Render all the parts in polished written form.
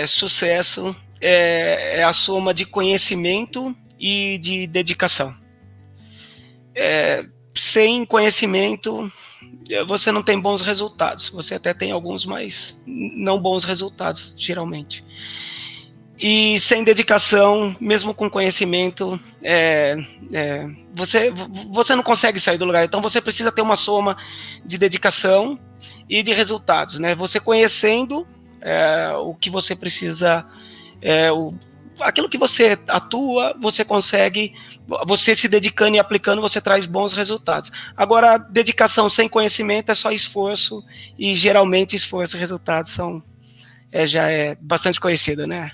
Sucesso é a soma de conhecimento e de dedicação. Sem conhecimento, você não tem bons resultados. Você até tem alguns, mas não bons resultados, geralmente. E sem dedicação, mesmo com conhecimento, você não consegue sair do lugar. Então você precisa ter uma soma de dedicação e de resultados, né? Você conhecendo o que você precisa, aquilo que você atua, você consegue, você se dedicando e aplicando, você traz bons resultados. Agora, dedicação sem conhecimento é só esforço, e geralmente esforço e resultados já é bastante conhecido, né?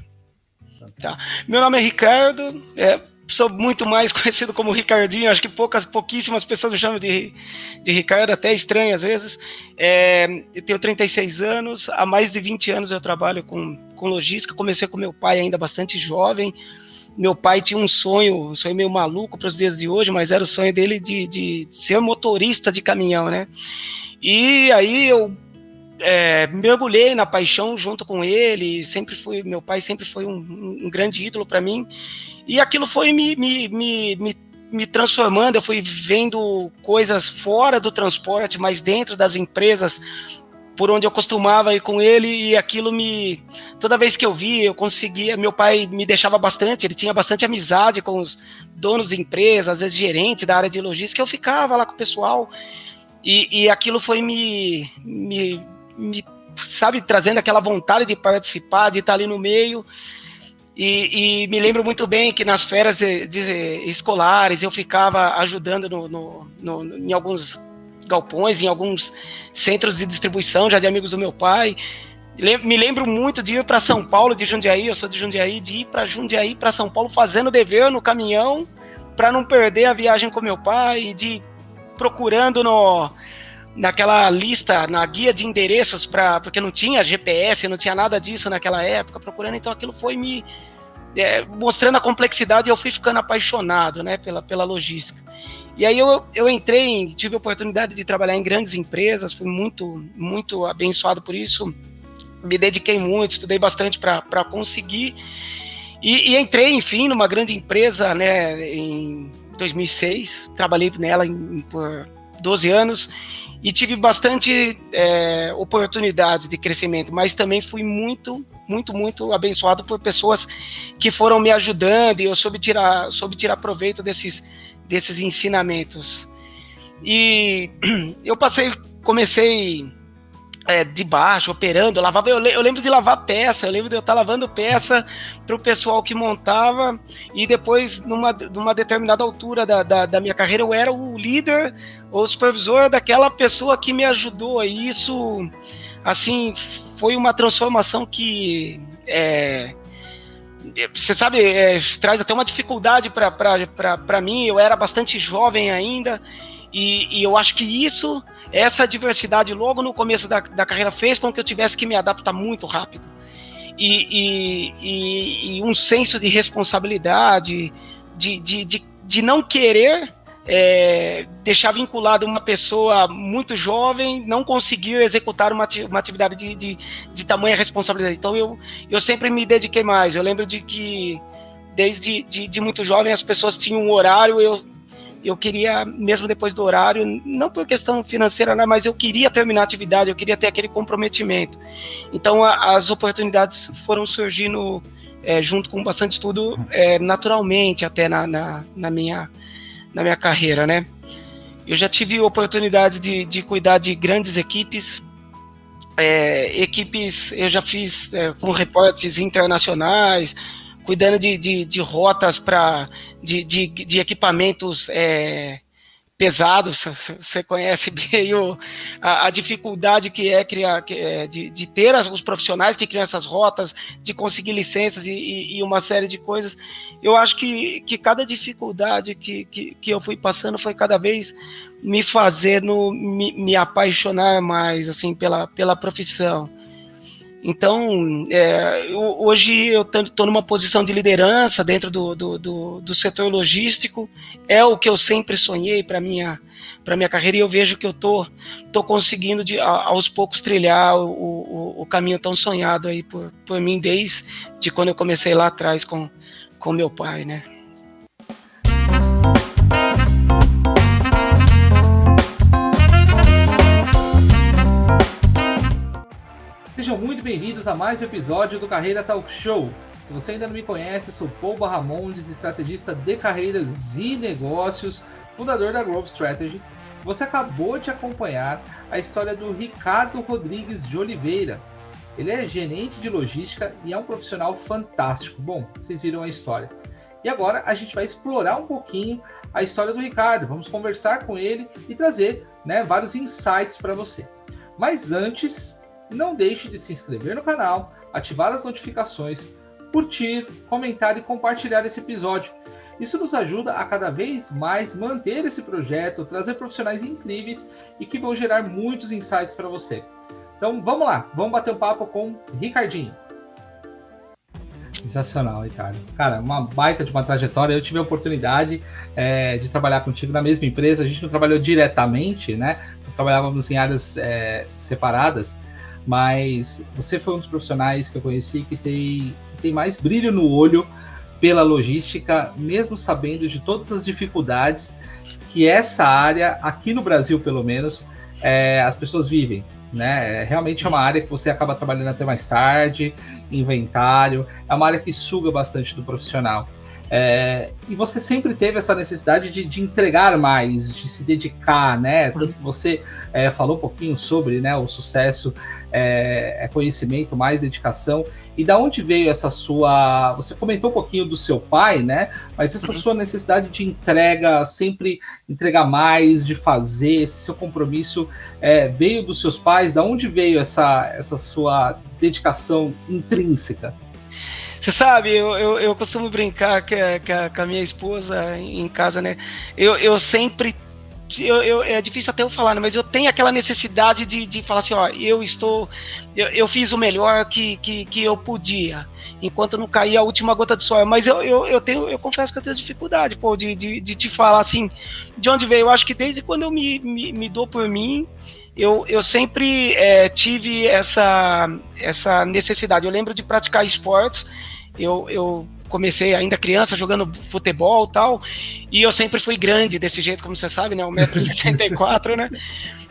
Tá. Meu nome é Ricardo, sou muito mais conhecido como Ricardinho, acho que pouquíssimas pessoas me chamam de Ricardo, até estranho às vezes. Eu tenho 36 anos, há mais de 20 anos eu trabalho com logística, comecei com meu pai ainda bastante jovem. Meu pai tinha um sonho meio maluco para os dias de hoje, mas era o sonho dele de ser motorista de caminhão, né? E aí eu mergulhei na paixão junto com ele, meu pai sempre foi um grande ídolo para mim, e aquilo foi me transformando. Eu fui vendo coisas fora do transporte, mas dentro das empresas por onde eu costumava ir com ele, e aquilo toda vez que eu via, eu conseguia. Meu pai me deixava bastante, ele tinha bastante amizade com os donos de empresas, às vezes gerentes da área de logística, eu ficava lá com o pessoal, e aquilo foi sabe, trazendo aquela vontade de participar, de estar ali no meio. E me lembro muito bem que nas férias escolares eu ficava ajudando em alguns galpões, em alguns centros de distribuição já de amigos do meu pai. Me lembro muito de ir para São Paulo, de Jundiaí, eu sou de Jundiaí, de ir para Jundiaí, para São Paulo, fazendo dever no caminhão, para não perder a viagem com meu pai, e de procurando naquela lista, na guia de endereços, porque não tinha GPS, não tinha nada disso naquela época, procurando. Então aquilo foi me mostrando a complexidade, e eu fui ficando apaixonado, né, pela logística. E aí eu tive a oportunidade de trabalhar em grandes empresas, fui muito, muito abençoado por isso, me dediquei muito, estudei bastante para conseguir, e entrei, enfim, numa grande empresa, né, em 2006, trabalhei nela por 12 anos, e tive bastante oportunidades de crescimento, mas também fui muito, muito, muito abençoado por pessoas que foram me ajudando, e eu soube tirar proveito desses ensinamentos. E eu comecei de baixo, operando, lavava. Eu lembro de lavar peça, eu lembro de eu estar lavando peça para o pessoal que montava, e depois, numa determinada altura da minha carreira, eu era o líder ou supervisor daquela pessoa que me ajudou. E isso, assim, foi uma transformação que você sabe, traz até uma dificuldade para mim. Eu era bastante jovem ainda, e eu acho que essa diversidade logo no começo da carreira fez com que eu tivesse que me adaptar muito rápido, e um senso de responsabilidade, de não querer deixar vinculado uma pessoa muito jovem, não conseguir executar uma atividade de tamanha responsabilidade. Então eu sempre me dediquei mais. Eu lembro de que desde muito jovem as pessoas tinham um horário, eu queria, mesmo depois do horário, não por questão financeira, né, mas eu queria terminar a atividade, eu queria ter aquele comprometimento. Então as oportunidades foram surgindo junto com bastante estudo, naturalmente, até na minha carreira, né? Eu já tive oportunidade de cuidar de grandes equipes, eu já fiz com reportes internacionais, cuidando de rotas de equipamentos pesados. Você conhece bem a dificuldade que é criar, de ter os profissionais que criam essas rotas, de conseguir licenças e uma série de coisas. Eu acho que cada dificuldade que eu fui passando foi cada vez me fazendo me apaixonar mais, assim, pela profissão. Então, hoje eu estou numa posição de liderança dentro do setor logístico, é o que eu sempre sonhei para minha carreira, e eu vejo que eu tô conseguindo aos poucos trilhar o caminho tão sonhado aí por mim desde quando eu comecei lá atrás com meu pai, né? Sejam muito bem-vindos a mais um episódio do Carreira Talk Show. Se você ainda não me conhece, sou Paul Barramondes, estrategista de carreiras e negócios, fundador da Growth Strategy. Você acabou de acompanhar a história do Ricardo Rodrigues de Oliveira. Ele é gerente de logística e é um profissional fantástico. Bom, vocês viram a história. E agora a gente vai explorar um pouquinho a história do Ricardo. Vamos conversar com ele e trazer, vários insights para você. Mas antes, não deixe de se inscrever no canal, ativar as notificações, curtir, comentar e compartilhar esse episódio. Isso nos ajuda a cada vez mais manter esse projeto, trazer profissionais incríveis e que vão gerar muitos insights para você. Então vamos lá, vamos bater um papo com o Ricardinho. Sensacional, Ricardo. Cara, uma baita de uma trajetória. Eu tive a oportunidade de trabalhar contigo na mesma empresa. A gente não trabalhou diretamente, Nós trabalhávamos em áreas separadas, mas você foi um dos profissionais que eu conheci que tem mais brilho no olho pela logística, mesmo sabendo de todas as dificuldades que essa área, aqui no Brasil pelo menos, as pessoas vivem. Realmente é uma área que você acaba trabalhando até mais tarde, inventário, é uma área que suga bastante do profissional. E você sempre teve essa necessidade de entregar mais, de se dedicar, Tanto que você falou um pouquinho sobre o sucesso, conhecimento, mais dedicação. E da onde veio essa sua... Você comentou um pouquinho do seu pai, Mas essa sua necessidade de entrega, sempre entregar mais, de fazer, esse seu compromisso, veio dos seus pais? Da onde veio essa sua dedicação intrínseca? Você sabe, eu costumo brincar com a minha esposa em casa, Eu sempre... é difícil até eu falar, mas eu tenho aquela necessidade de falar assim, eu fiz o melhor que eu podia, enquanto não caía a última gota de suor. Mas eu confesso que eu tenho dificuldade, de te falar assim, de onde veio. Eu acho que desde quando eu me dou por mim, eu sempre tive essa necessidade. Eu lembro de praticar esportes. Eu comecei ainda criança jogando futebol e tal, e eu sempre fui grande desse jeito, como você sabe, 1,64 m,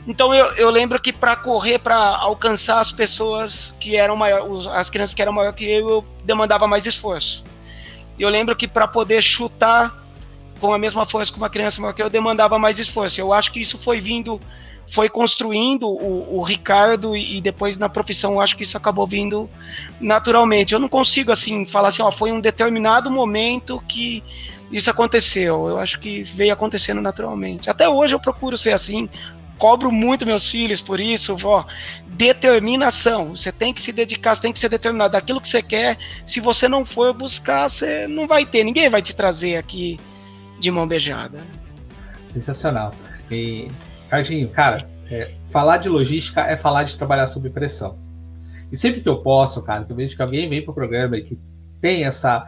Então eu lembro que para correr, para alcançar as pessoas que eram maiores, as crianças que eram maiores que eu demandava mais esforço. Eu lembro que para poder chutar com a mesma força que uma criança maior que eu demandava mais esforço. Eu acho que isso foi construindo o Ricardo, e depois na profissão eu acho que isso acabou vindo naturalmente. Eu não consigo assim falar assim, foi um determinado momento que isso aconteceu. Eu acho que veio acontecendo naturalmente. Até hoje eu procuro ser assim, cobro muito meus filhos por isso, determinação. Você tem que se dedicar, você tem que ser determinado daquilo que você quer. Se você não for buscar, você não vai ter, ninguém vai te trazer aqui de mão beijada. Sensacional. E Ricardinho, cara, falar de logística é falar de trabalhar sob pressão. E sempre que eu posso, cara, que eu vejo que alguém vem para o programa e que tem essa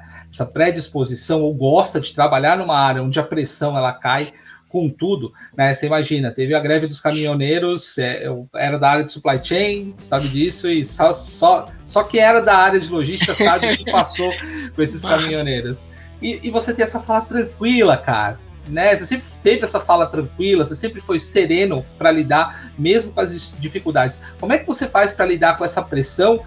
predisposição ou gosta de trabalhar numa área onde a pressão ela cai com tudo, Você imagina, teve a greve dos caminhoneiros, eu era da área de supply chain, sabe disso, e só quem era da área de logística sabe o que passou com esses caminhoneiros. E você tem essa fala tranquila, cara. Você sempre teve essa fala tranquila, você sempre foi sereno para lidar mesmo com as dificuldades. Como é que você faz para lidar com essa pressão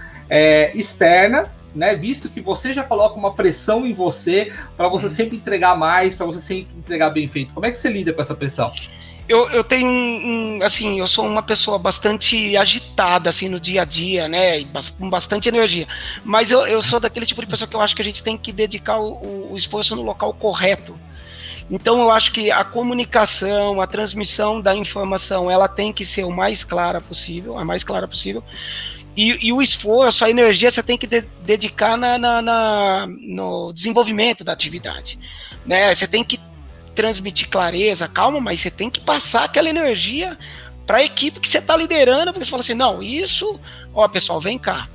externa, visto que você já coloca uma pressão em você para você sempre entregar mais, para você sempre entregar bem feito? Como é que você lida com essa pressão? Eu tenho assim, eu sou uma pessoa bastante agitada assim no dia a dia, com bastante energia, mas eu sou daquele tipo de pessoa que eu acho que a gente tem que dedicar o esforço no local correto. Então eu acho que a comunicação, a transmissão da informação, ela tem que ser a mais clara possível, e o esforço, a energia você tem que dedicar no desenvolvimento da atividade, Você tem que transmitir clareza, calma, mas você tem que passar aquela energia para a equipe que você está liderando, porque você fala assim, não, isso, pessoal, vem cá,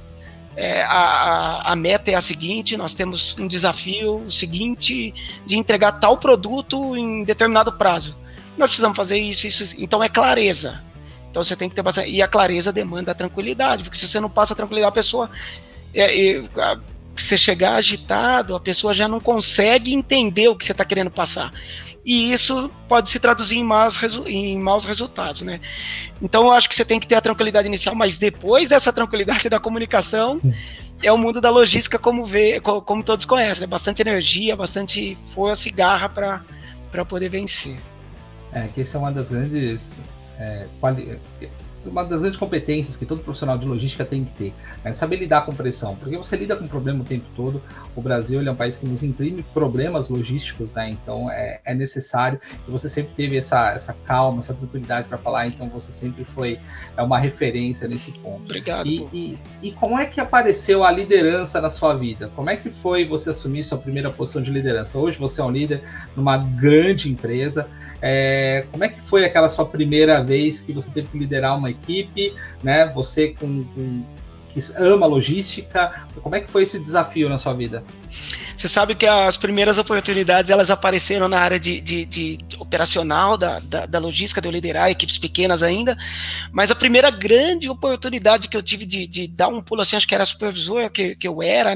a meta é a seguinte, nós temos um desafio seguinte de entregar tal produto em determinado prazo. Nós precisamos fazer isso, então é clareza. Então você tem que ter bastante. E a clareza demanda a tranquilidade, porque se você não passa a tranquilidade, a pessoa. Se você chegar agitado, a pessoa já não consegue entender o que você está querendo passar. E isso pode se traduzir em maus resultados, né? Então eu acho que você tem que ter a tranquilidade inicial, mas depois dessa tranquilidade da comunicação, é o mundo da logística como todos conhecem, né? Bastante energia, bastante força e garra para poder vencer. Que essa é uma das grandes competências que todo profissional de logística tem que ter, é saber lidar com pressão, porque você lida com problema o tempo todo. O Brasil ele é um país que nos imprime problemas logísticos, né? Então é necessário, e você sempre teve essa calma, essa tranquilidade para falar, então você sempre foi uma referência nesse ponto. Obrigado. E como é que apareceu a liderança na sua vida? Como é que foi você assumir sua primeira posição de liderança? Hoje você é um líder numa grande empresa. Como é que foi aquela sua primeira vez que você teve que liderar uma equipe, né? Você que ama logística, como é que foi esse desafio na sua vida? Você sabe que as primeiras oportunidades elas apareceram na área de operacional da logística, de eu liderar equipes pequenas ainda, mas a primeira grande oportunidade que eu tive de dar um pulo assim, acho que era supervisor que eu era,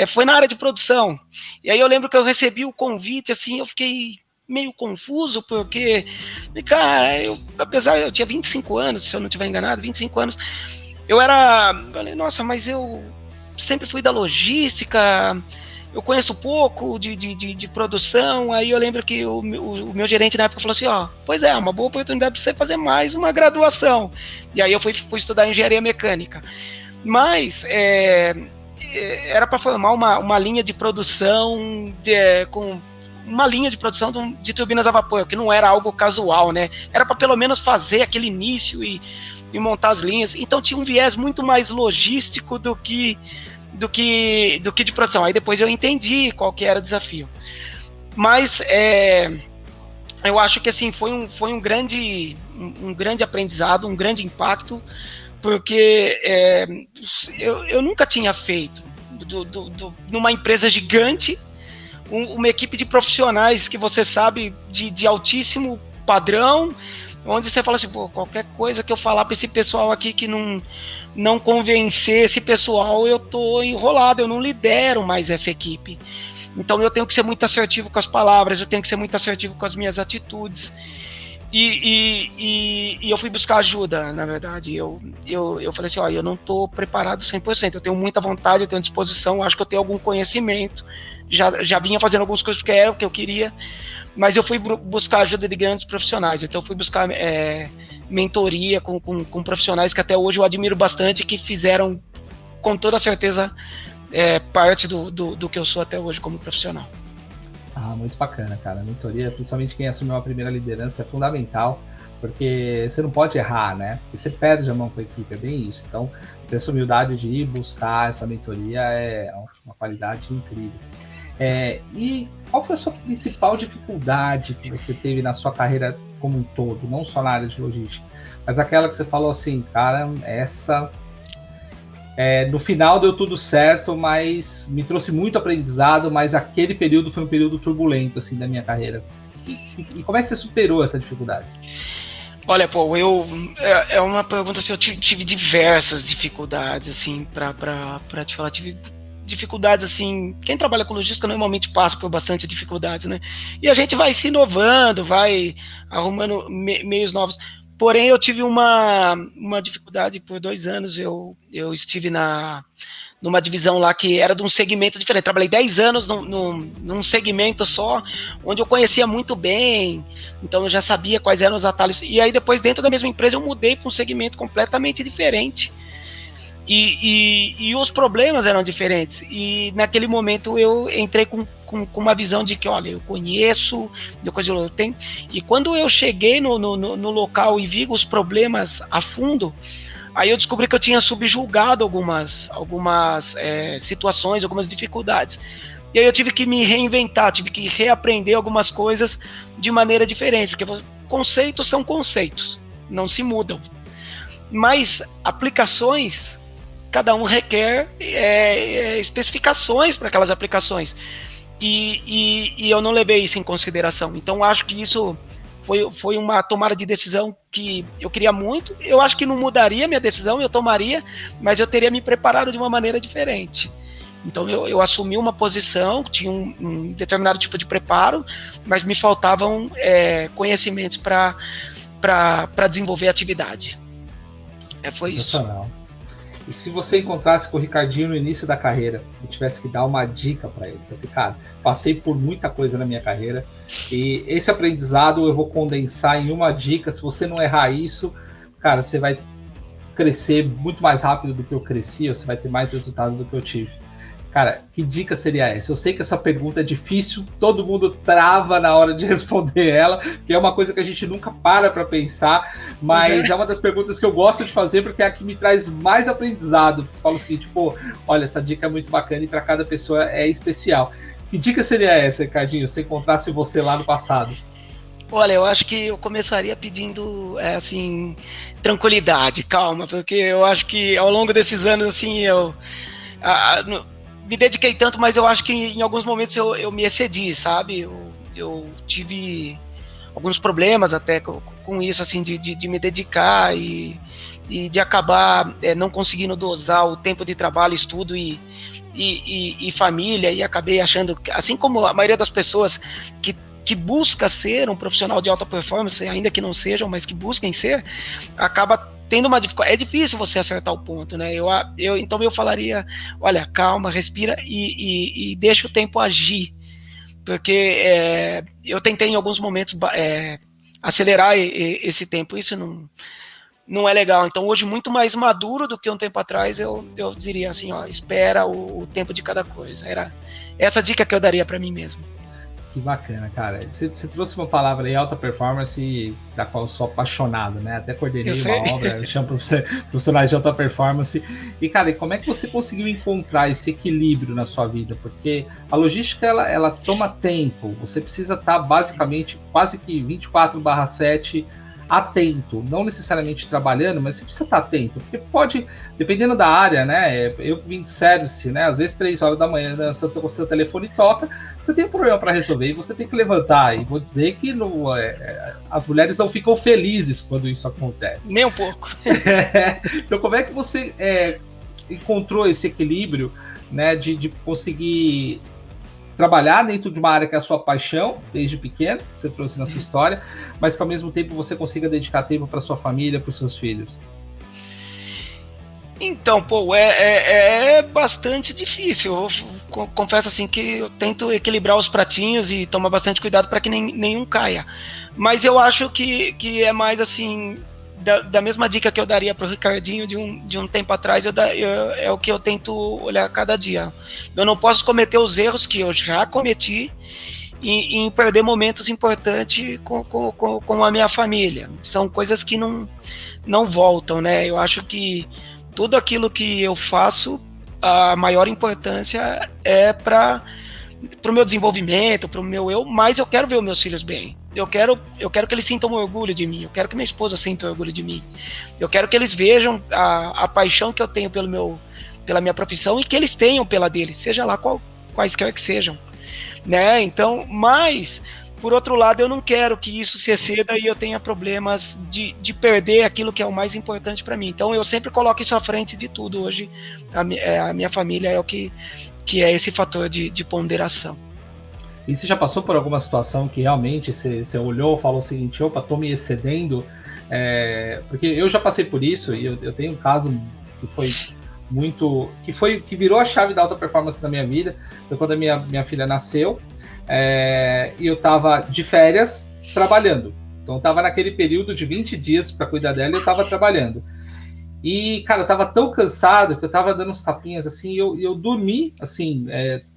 foi na área de produção. E aí eu lembro que eu recebi o convite, assim, eu fiquei meio confuso, porque, cara, apesar eu tinha 25 anos, se eu não estiver enganado, 25 anos, eu falei, nossa, mas eu sempre fui da logística, eu conheço pouco de produção. Aí eu lembro que o meu gerente na época falou assim, pois é, uma boa oportunidade para você fazer mais uma graduação. E aí eu fui estudar engenharia mecânica. Mas era para formar uma linha de produção com uma linha de produção de turbinas a vapor, que não era algo casual, né? Era para pelo menos fazer aquele início e montar as linhas. Então tinha um viés muito mais logístico do que de produção. Aí depois eu entendi qual que era o desafio. Mas eu acho que assim foi um grande aprendizado, um grande impacto, porque eu nunca tinha feito numa empresa gigante uma equipe de profissionais que você sabe de altíssimo padrão, onde você fala assim, qualquer coisa que eu falar para esse pessoal aqui que não convencer esse pessoal, eu tô enrolado, eu não lidero mais essa equipe. Então eu tenho que ser muito assertivo com as palavras, eu tenho que ser muito assertivo com as minhas atitudes. E eu fui buscar ajuda, na verdade. Eu falei assim, eu não estou preparado 100%, eu tenho muita vontade, eu tenho disposição, acho que eu tenho algum conhecimento, já vinha fazendo algumas coisas porque era o que eu queria, mas eu fui buscar ajuda de grandes profissionais. Então eu fui buscar mentoria com profissionais que até hoje eu admiro bastante, que fizeram com toda certeza parte do que eu sou até hoje como profissional. Muito bacana, cara. A mentoria, principalmente quem assumiu a primeira liderança, é fundamental, porque você não pode errar, né? Porque você perde a mão com a equipe, é bem isso. Então, ter essa humildade de ir buscar essa mentoria é uma qualidade incrível. E qual foi a sua principal dificuldade que você teve na sua carreira como um todo, não só na área de logística, mas aquela que você falou assim, cara, essa... no final deu tudo certo, mas me trouxe muito aprendizado, mas aquele período foi um período turbulento, assim, da minha carreira. E como é que você superou essa dificuldade? Olha, é uma pergunta assim, eu tive diversas dificuldades, assim, para te falar, tive dificuldades, assim, quem trabalha com logística normalmente passa por bastante dificuldades, né? E a gente vai se inovando, vai arrumando meios novos. Porém, eu tive uma dificuldade por 2 anos. Eu estive numa divisão lá que era de um segmento diferente. Trabalhei 10 anos num segmento só, onde eu conhecia muito bem, então eu já sabia quais eram os atalhos. E aí depois, dentro da mesma empresa, eu mudei para um segmento completamente diferente. E os problemas eram diferentes. E naquele momento eu entrei com uma visão de que, olha, eu conheço, eu tenho. E quando eu cheguei no local e vi os problemas a fundo, aí eu descobri que eu tinha subjulgado algumas situações, algumas dificuldades. E aí eu tive que me reinventar, tive que reaprender algumas coisas de maneira diferente, porque conceitos são conceitos, não se mudam. Mas aplicações cada um requer especificações para aquelas aplicações. E eu não levei isso em consideração. Então, acho que isso foi uma tomada de decisão que eu queria muito. Eu acho que não mudaria minha decisão, eu tomaria, mas eu teria me preparado de uma maneira diferente. Então, eu assumi uma posição, tinha um determinado tipo de preparo, mas me faltavam conhecimentos para desenvolver a atividade. Foi isso. E se você encontrasse com o Ricardinho no início da carreira e tivesse que dar uma dica para ele, assim, cara, passei por muita coisa na minha carreira e esse aprendizado eu vou condensar em uma dica. Se você não errar isso, cara, você vai crescer muito mais rápido do que eu cresci, você vai ter mais resultado do que eu tive. Cara, que dica seria essa? Eu sei que essa pergunta é difícil, todo mundo trava na hora de responder ela, que é uma coisa que a gente nunca para pensar, mas é uma das perguntas que eu gosto de fazer porque é a que me traz mais aprendizado. Você fala o seguinte, pô, olha, essa dica é muito bacana e para cada pessoa é especial. Que dica seria essa, Ricardinho, se encontrasse você lá no passado? Olha, eu acho que eu começaria pedindo, assim, tranquilidade, calma, porque eu acho que ao longo desses anos, assim, me dediquei tanto, mas eu acho que em alguns momentos eu me excedi, sabe? Eu tive alguns problemas até com isso, assim, de me dedicar e de acabar não conseguindo dosar o tempo de trabalho, estudo e família, e acabei achando, assim como a maioria das pessoas que busca ser um profissional de alta performance, ainda que não sejam, mas que busquem ser, acaba tendo uma dificuldade. É difícil você acertar o ponto, né? Então eu falaria, olha, calma, respira e deixa o tempo agir, porque eu tentei em alguns momentos acelerar esse tempo, isso não é legal. Então hoje, muito mais maduro do que um tempo atrás, eu diria assim, ó, espera o tempo de cada coisa. Era essa dica que eu daria para mim mesmo. Que bacana, cara. Você trouxe uma palavra aí, alta performance, da qual eu sou apaixonado, né? Até coordenei uma obra, chamo profissionais de alta performance. E, cara, e como é que você conseguiu encontrar esse equilíbrio na sua vida? Porque a logística, ela toma tempo. Você precisa estar, basicamente, quase que 24/7 atento, não necessariamente trabalhando, mas você precisa estar atento, porque pode, dependendo da área, né, eu vim de service, né, às vezes 3 horas da manhã, né, seu telefone toca, você tem um problema para resolver e você tem que levantar, e vou dizer que as mulheres não ficam felizes quando isso acontece. Nem um pouco. Então, como é que você encontrou esse equilíbrio, né, de conseguir trabalhar dentro de uma área que é a sua paixão, desde pequeno, que você trouxe na sua história, mas que ao mesmo tempo você consiga dedicar tempo para sua família, para os seus filhos? Então, pô, é bastante difícil. Eu confesso assim que eu tento equilibrar os pratinhos e tomar bastante cuidado para que nenhum caia. Mas eu acho que é mais assim, da mesma dica que eu daria para o Ricardinho de um tempo atrás, é o que eu tento olhar cada dia. Eu não posso cometer os erros que eu já cometi em perder momentos importantes com a minha família. São coisas que não voltam, né? Eu acho que tudo aquilo que eu faço, a maior importância é para o meu desenvolvimento, para o meu eu, mas eu quero ver os meus filhos bem. Eu quero que eles sintam orgulho de mim, eu quero que minha esposa sinta orgulho de mim, eu quero que eles vejam a paixão que eu tenho pela minha profissão e que eles tenham pela deles, seja lá quaisquer que sejam, né? Então, mas, por outro lado, eu não quero que isso se exceda e eu tenha problemas de perder aquilo que é o mais importante para mim. Então, eu sempre coloco isso à frente de tudo. Hoje, a minha família é o que é esse fator de ponderação. E você já passou por alguma situação que realmente você olhou e falou o seguinte, opa, tô me excedendo? Porque eu já passei por isso e eu tenho um caso que foi que virou a chave da alta performance na minha vida. Foi quando a minha filha nasceu e eu tava de férias trabalhando. Então eu tava naquele período de 20 dias para cuidar dela e eu tava trabalhando. E, cara, eu tava tão cansado que eu tava dando uns tapinhas assim e eu dormi, assim,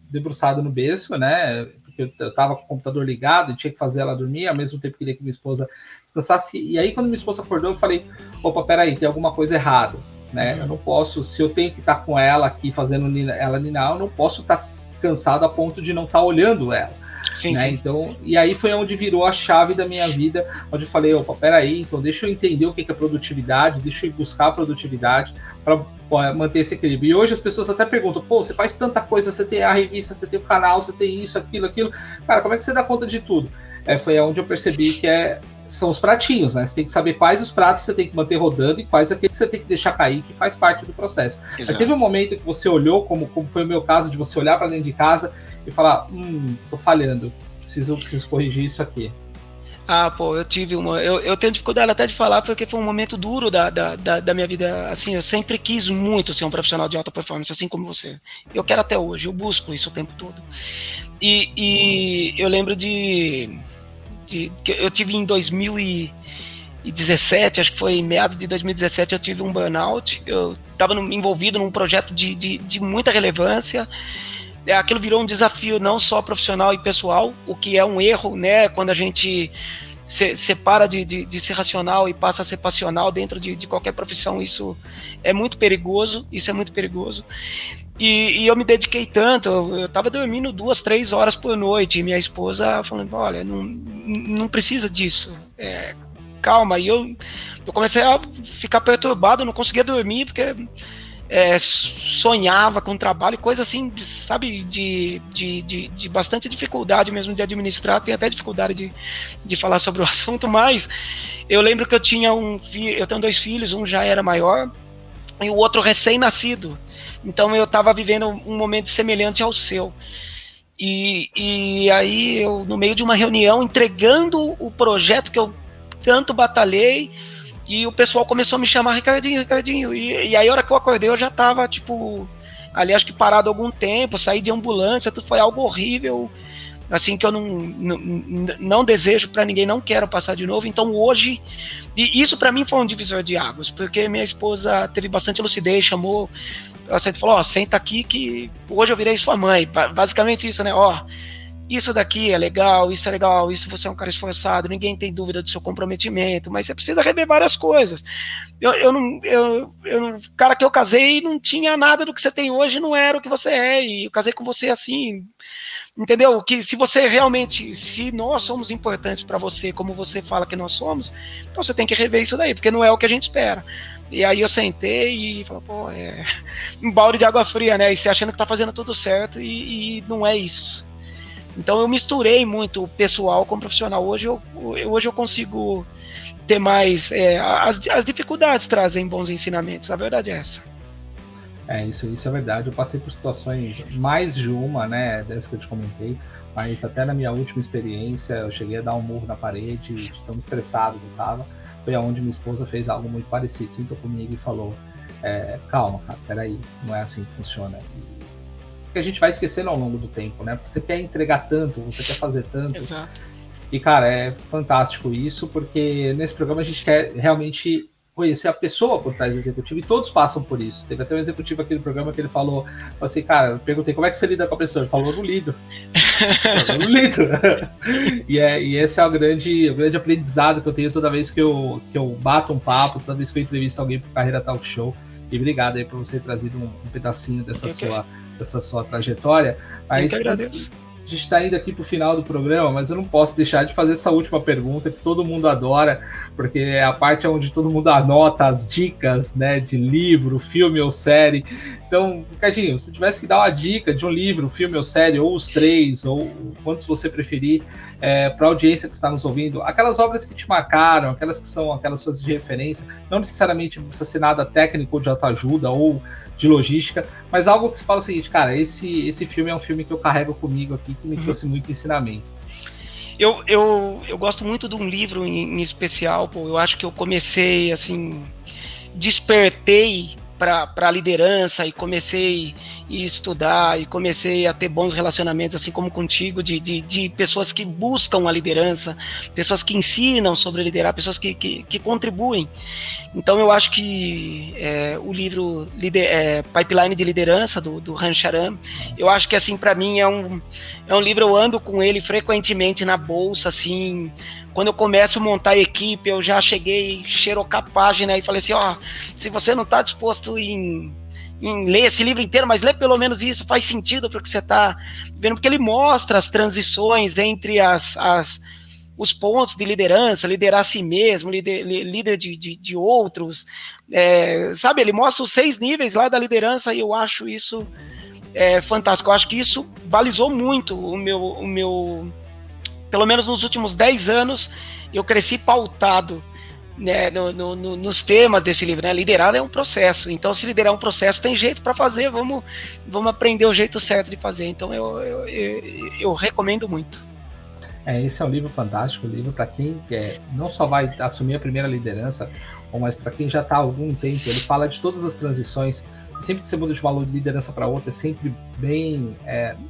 debruçado no berço, né? Eu tava com o computador ligado e tinha que fazer ela dormir, ao mesmo tempo queria que minha esposa descansasse. E aí, quando minha esposa acordou, eu falei, opa, peraí, tem alguma coisa errada, né? Eu não posso, se eu tenho que estar com ela aqui, fazendo ela ninar, eu não posso estar cansado a ponto de não estar olhando ela. Sim, né? sim. Então, e aí foi onde virou a chave da minha vida, onde eu falei, opa, peraí, então deixa eu entender o que é produtividade, deixa eu buscar a produtividade para manter esse equilíbrio. E hoje as pessoas até perguntam, pô, você faz tanta coisa, você tem a revista, você tem o canal, você tem isso, aquilo. Cara, como é que você dá conta de tudo? Foi onde eu percebi que são os pratinhos, né? Você tem que saber quais os pratos você tem que manter rodando e quais aqueles que você tem que deixar cair, que faz parte do processo. Exato. Mas teve um momento que você olhou, como foi o meu caso, de você olhar para dentro de casa e falar, tô falhando, preciso corrigir isso aqui. Pô, eu tive eu tenho dificuldade até de falar, porque foi um momento duro da minha vida. Assim, eu sempre quis muito ser um profissional de alta performance, assim como você. Eu quero até hoje, eu busco isso o tempo todo. E eu lembro que eu tive em 2017, acho que foi em meados de 2017, eu tive um burnout. Eu estava envolvido num projeto de muita relevância. Aquilo virou um desafio não só profissional e pessoal, o que é um erro, né? Quando a gente separa de ser racional e passa a ser passional dentro de qualquer profissão, isso é muito perigoso. E eu me dediquei tanto, eu estava dormindo 2, 3 horas por noite, e minha esposa falando, olha, não precisa disso, calma. E eu comecei a ficar perturbado, não conseguia dormir, porque sonhava com trabalho, coisa assim, sabe, de bastante dificuldade mesmo de administrar. Tenho até dificuldade de falar sobre o assunto, mas eu lembro que eu tenho 2 filhos, um já era maior e o outro recém-nascido, então eu estava vivendo um momento semelhante ao seu. E aí eu, no meio de uma reunião, entregando o projeto que eu tanto batalhei, e o pessoal começou a me chamar Ricardinho. E aí, a hora que eu acordei, eu já tava, tipo, ali acho que parado algum tempo, saí de ambulância, tudo foi algo horrível, assim, que eu não desejo para ninguém, não quero passar de novo. Então hoje, e isso para mim foi um divisor de águas, porque minha esposa teve bastante lucidez, chamou, ela falou, senta aqui que hoje eu virei sua mãe, basicamente isso, né, isso daqui é legal, isso você é um cara esforçado, ninguém tem dúvida do seu comprometimento, mas você precisa rever várias coisas. O cara que eu casei não tinha nada do que você tem hoje, não era o que você é, e eu casei com você assim, entendeu? Que se você realmente, se nós somos importantes para você, como você fala que nós somos, então você tem que rever isso daí, porque não é o que a gente espera. E aí eu sentei e falei, pô, um balde de água fria, né? E você achando que tá fazendo tudo certo e não é isso. Então eu misturei muito o pessoal com o profissional. Hoje eu consigo ter mais... as dificuldades trazem bons ensinamentos, a verdade é essa. Isso é verdade. Eu passei por situações, mais de uma, né, dessa que eu te comentei, mas até na minha última experiência eu cheguei a dar um murro na parede, de tão estressado que eu tava. Foi aonde minha esposa fez algo muito parecido, sentou comigo e falou, calma, cara, peraí, não é assim que funciona. Que a gente vai esquecendo ao longo do tempo, né? Porque você quer entregar tanto, você quer fazer tanto. Exato. E, cara, é fantástico isso, porque nesse programa a gente quer realmente conhecer a pessoa por trás do executivo, e todos passam por isso. Teve até um executivo aqui no programa que ele falou assim, cara, eu perguntei, como é que você lida com a pessoa? Ele falou, eu não lido. Eu não lido. E esse é o grande aprendizado que eu tenho toda vez que eu bato um papo, toda vez que eu entrevisto alguém pro Carreira Talk Show. E obrigado aí por você ter trazido um pedacinho dessa sua trajetória. Mas eu que agradeço. A gente está indo aqui para o final do programa, mas eu não posso deixar de fazer essa última pergunta que todo mundo adora, porque é a parte onde todo mundo anota as dicas, né, de livro, filme ou série. Então, Ricardinho, se tivesse que dar uma dica de um livro, filme ou série, ou os 3, ou quantos você preferir, para a audiência que está nos ouvindo, aquelas obras que te marcaram, aquelas que são aquelas suas de referência, não necessariamente precisa ser nada técnico ou de autoajuda ou de logística, mas algo que se fala o seguinte, cara, esse filme é um filme que eu carrego comigo aqui, que me trouxe muito ensinamento. Eu gosto muito de um livro em especial, pô, eu acho que eu comecei, assim, despertei para a liderança e comecei a estudar e comecei a ter bons relacionamentos, assim como contigo, de pessoas que buscam a liderança, pessoas que ensinam sobre liderar, pessoas que contribuem. Então eu acho que o livro Pipeline de Liderança, do Ram Charan, eu acho que assim, para mim é um livro, eu ando com ele frequentemente na bolsa, assim. Quando eu começo a montar a equipe, eu já cheguei, xerocar a página e falei assim, se você não está disposto em em ler esse livro inteiro, mas lê pelo menos isso, faz sentido para o que você está vendo, porque ele mostra as transições entre os pontos de liderança, liderar a si mesmo, líder de outros, sabe, ele mostra os 6 níveis lá da liderança, e eu acho isso fantástico. Eu acho que isso balizou muito o meu, pelo menos nos últimos 10 anos, eu cresci pautado, né, nos temas desse livro, né? Liderar é um processo, então se liderar é um processo, tem jeito para fazer, vamos aprender o jeito certo de fazer, então eu recomendo muito. Esse é um livro fantástico, um livro para quem não só vai assumir a primeira liderança, mas para quem já está há algum tempo. Ele fala de todas as transições. Sempre que você muda de uma liderança para outra, é sempre bem,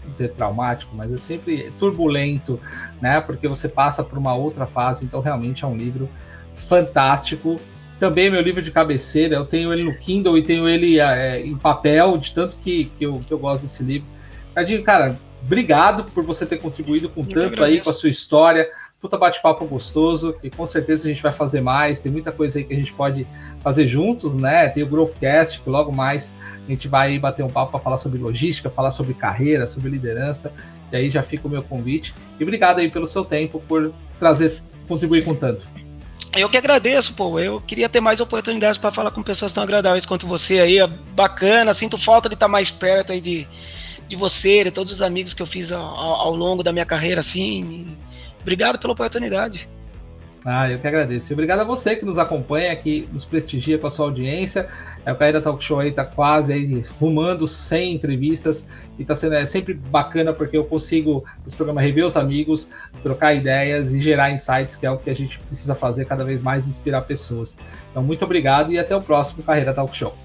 não dizer traumático, mas é sempre turbulento, né? Porque você passa por uma outra fase. Então, realmente é um livro fantástico. Também é meu livro de cabeceira. Eu tenho ele no Kindle e tenho ele em papel, de tanto que eu gosto desse livro. Cadinho, cara, obrigado por você ter contribuído com tanto aí, com a sua história. Puta bate-papo gostoso, que com certeza a gente vai fazer mais. Tem muita coisa aí que a gente pode fazer juntos, né? Tem o Growthcast, que logo mais a gente vai bater um papo para falar sobre logística, falar sobre carreira, sobre liderança. E aí já fica o meu convite. E obrigado aí pelo seu tempo, por contribuir com tanto. Eu que agradeço, pô. Eu queria ter mais oportunidades para falar com pessoas tão agradáveis quanto você aí. É bacana, sinto falta de estar mais perto aí de você, de todos os amigos que eu fiz ao longo da minha carreira, assim. Obrigado pela oportunidade. Eu que agradeço. E obrigado a você que nos acompanha, que nos prestigia com a sua audiência. O Carreira Talk Show aí tá quase aí rumando 100 entrevistas e tá sendo sempre bacana, porque eu consigo, nesse programa, rever os amigos, trocar ideias e gerar insights, que é o que a gente precisa fazer cada vez mais, inspirar pessoas. Então, muito obrigado e até o próximo Carreira Talk Show.